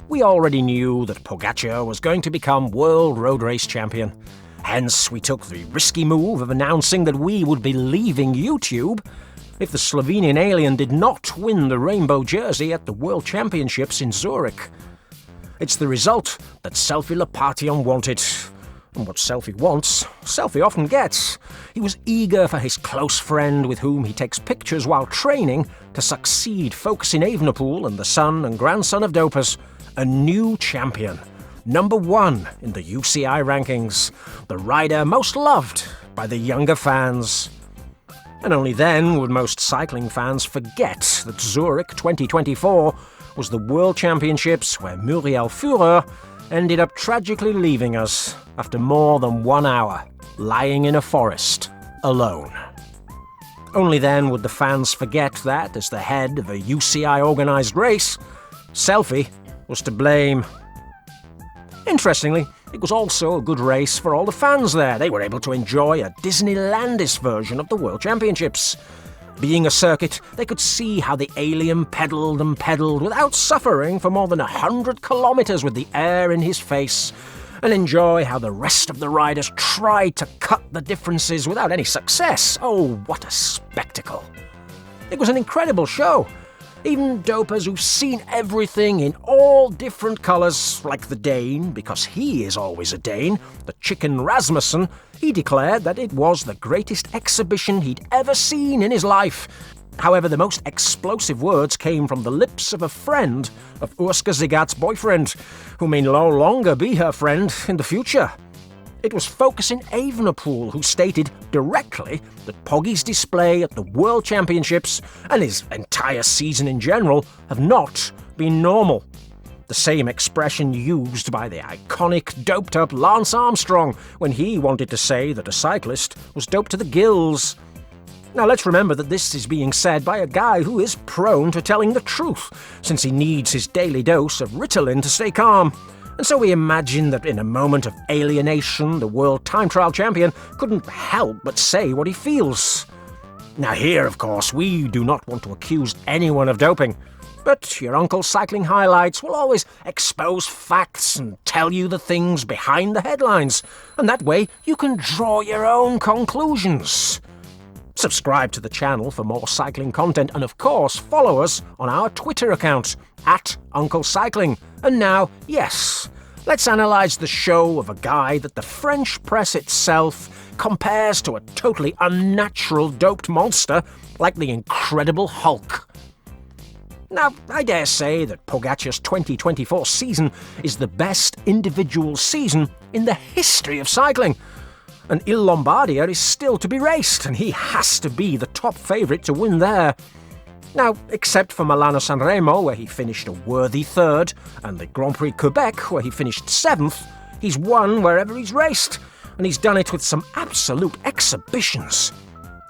We already knew that Pogacar was going to become world road race champion. Hence, we took the risky move of announcing that we would be leaving YouTube if the Slovenian alien did not win the rainbow jersey at the World Championships in Zurich. It's the result that Selfie Lappartient wanted. And what Selfie wants, Selfie often gets. He was eager for his close friend with whom he takes pictures while training to succeed folks in Evenepoel and the son and grandson of dopers. A new champion. Number 1 in the UCI rankings. The rider most loved by the younger fans. And only then would most cycling fans forget that Zurich 2024 was the World Championships where Muriel Furrer ended up tragically leaving us after more than 1 hour, lying in a forest, alone. Only then would the fans forget that, as the head of a UCI-organised race, Selfie was to blame. Interestingly, it was also a good race for all the fans there. They were able to enjoy a Disneylandish version of the World Championships. Being a circuit, they could see how the alien pedalled and pedalled without suffering for more than 100 kilometres with the air in his face, and enjoy how the rest of the riders tried to cut the differences without any success. Oh, what a spectacle. It was an incredible show. Even dopers who've seen everything in all different colours, like the Dane, because he is always a Dane, the chicken Rasmussen, he declared that it was the greatest exhibition he'd ever seen in his life. However, the most explosive words came from the lips of a friend of Urska Zigat's boyfriend, who may no longer be her friend in the future. It was Focusing Evenepoel who stated directly that Pogi's display at the World Championships and his entire season in general have not been normal. The same expression used by the iconic doped-up Lance Armstrong when he wanted to say that a cyclist was doped to the gills. Now let's remember that this is being said by a guy who is prone to telling the truth, since he needs his daily dose of Ritalin to stay calm. And so we imagine that in a moment of alienation, the world time trial champion couldn't help but say what he feels. Now here, of course, we do not want to accuse anyone of doping, but your uncle's cycling highlights will always expose facts and tell you the things behind the headlines, and that way you can draw your own conclusions. Subscribe to the channel for more cycling content, and of course follow us on our Twitter account, @UncleCycling. And now, yes, let's analyse the show of a guy that the French press itself compares to a totally unnatural doped monster like the Incredible Hulk. Now, I dare say that Pogacar's 2024 season is the best individual season in the history of cycling. And Il Lombardia is still to be raced, and he has to be the top favourite to win there. Now, except for Milano-San Remo, where he finished a worthy third, and the Grand Prix Quebec, where he finished 7th, he's won wherever he's raced, and he's done it with some absolute exhibitions.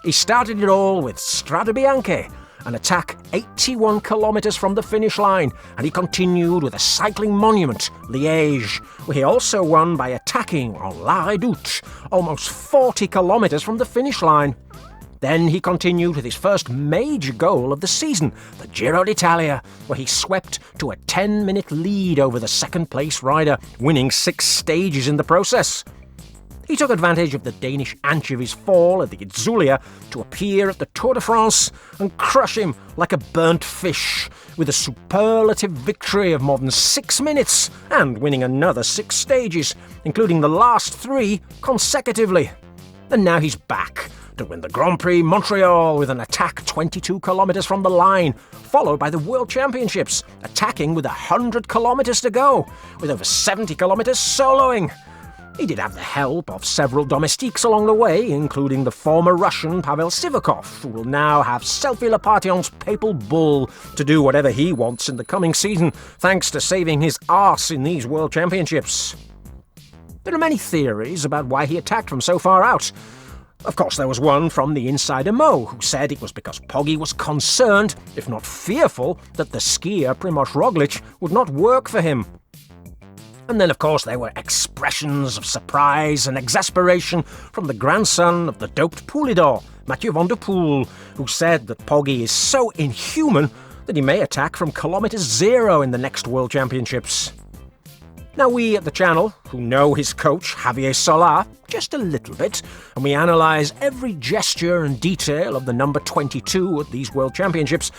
He started it all with Strade Bianche, an attack 81 kilometres from the finish line, and he continued with a cycling monument, Liège, where he also won by attacking on La Redoute, almost 40 kilometres from the finish line. Then he continued with his first major goal of the season, the Giro d'Italia, where he swept to a 10-minute lead over the second-place rider, winning 6 stages in the process. He took advantage of the Danish anchovy's fall at the Itzulia to appear at the Tour de France and crush him like a burnt fish, with a superlative victory of more than 6 minutes and winning another 6 stages, including the last 3 consecutively. And now he's back to win the Grand Prix Montreal with an attack 22 kilometres from the line, followed by the World Championships, attacking with 100 kilometres to go, with over 70 kilometres soloing. He did have the help of several domestiques along the way, including the former Russian Pavel Sivakov, who will now have Selfie Lappartient's papal bull to do whatever he wants in the coming season, thanks to saving his arse in these World Championships. There are many theories about why he attacked from so far out. Of course, there was one from the insider Mo, who said it was because Pogi was concerned, if not fearful, that the skier Primož Roglič would not work for him. And then, of course, there were expressions of surprise and exasperation from the grandson of the doped Poulidor, Mathieu van der Poel, who said that Pogi is so inhuman that he may attack from kilometre zero in the next World Championships. Now we at the channel, who know his coach Javier Solá just a little bit, and we analyse every gesture and detail of the number 22 at these World Championships,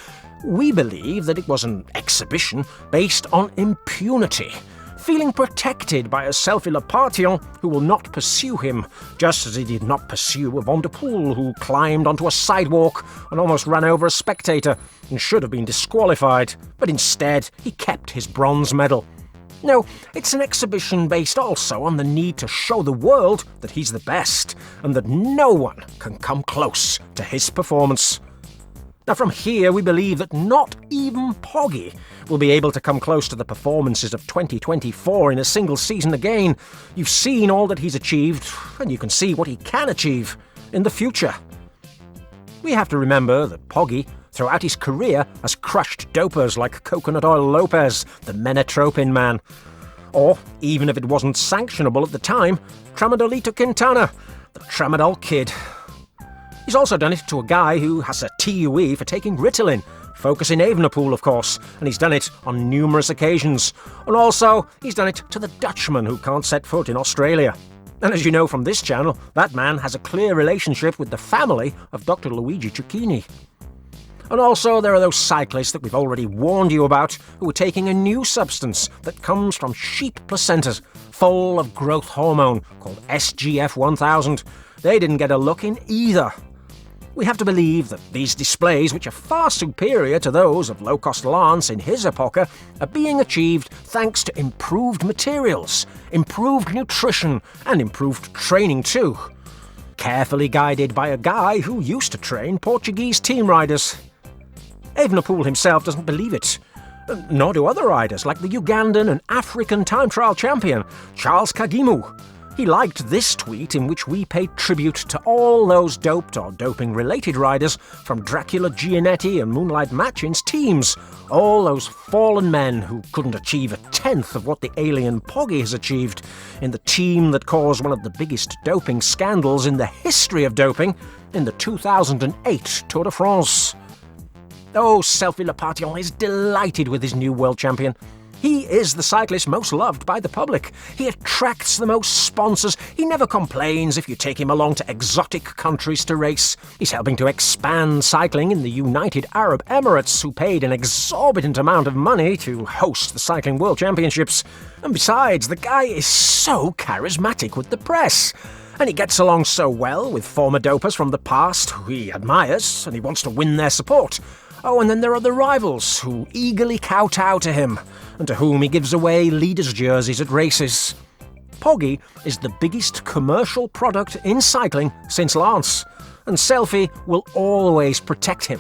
we believe that it was an exhibition based on impunity, feeling protected by a selfie Lappartient who will not pursue him, just as he did not pursue a Evenepoel who climbed onto a sidewalk and almost ran over a spectator and should have been disqualified, but instead he kept his bronze medal. No, it's an exhibition based also on the need to show the world that he's the best and that no one can come close to his performance. Now from here we believe that not even Pogi will be able to come close to the performances of 2024 in a single season again. You've seen all that he's achieved, and you can see what he can achieve in the future. We have to remember that Pogi, throughout his career, has crushed dopers like Coconut Oil Lopez, the Menotropin man. Or, even if it wasn't sanctionable at the time, Tramadolito Quintana, the Tramadol Kid. He's also done it to a guy who has a TUE for taking Ritalin, focusing Evenepoel, of course, and he's done it on numerous occasions. And also, he's done it to the Dutchman who can't set foot in Australia. And as you know from this channel, that man has a clear relationship with the family of Dr. Luigi Cecchini. And also, there are those cyclists that we've already warned you about who are taking a new substance that comes from sheep placentas, full of growth hormone, called SGF-1000. They didn't get a look in either. We have to believe that these displays, which are far superior to those of low-cost Lance in his epocha, are being achieved thanks to improved materials, improved nutrition, and improved training too. Carefully guided by a guy who used to train Portuguese team riders. Evenepoel himself doesn't believe it, nor do other riders like the Ugandan and African time trial champion, Charles Kagimu. He liked this tweet in which we paid tribute to all those doped or doping-related riders from Dracula Gianetti and Moonlight Machin's teams, all those fallen men who couldn't achieve a tenth of what the alien Pogi has achieved in the team that caused one of the biggest doping scandals in the history of doping in the 2008 Tour de France. Oh, Selfie Lappartient is delighted with his new world champion. He is the cyclist most loved by the public. He attracts the most sponsors. He never complains if you take him along to exotic countries to race. He's helping to expand cycling in the United Arab Emirates, who paid an exorbitant amount of money to host the Cycling World Championships. And besides, the guy is so charismatic with the press. And he gets along so well with former dopers from the past who he admires, and he wants to win their support. Oh, and then there are the rivals who eagerly kowtow to him, and to whom he gives away leaders' jerseys at races. Pogi is the biggest commercial product in cycling since Lance, and Selfie will always protect him.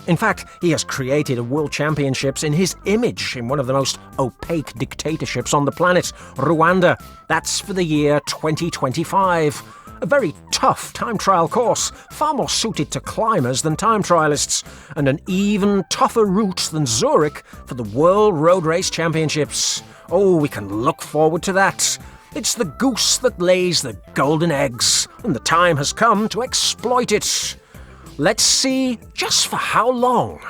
In fact, he has created a World Championships in his image in one of the most opaque dictatorships on the planet, Rwanda. That's for the year 2025. A very tough time trial course, far more suited to climbers than time trialists, and an even tougher route than Zurich for the World Road Race Championships. Oh, we can look forward to that. It's the goose that lays the golden eggs, and the time has come to exploit it. Let's see just for how long.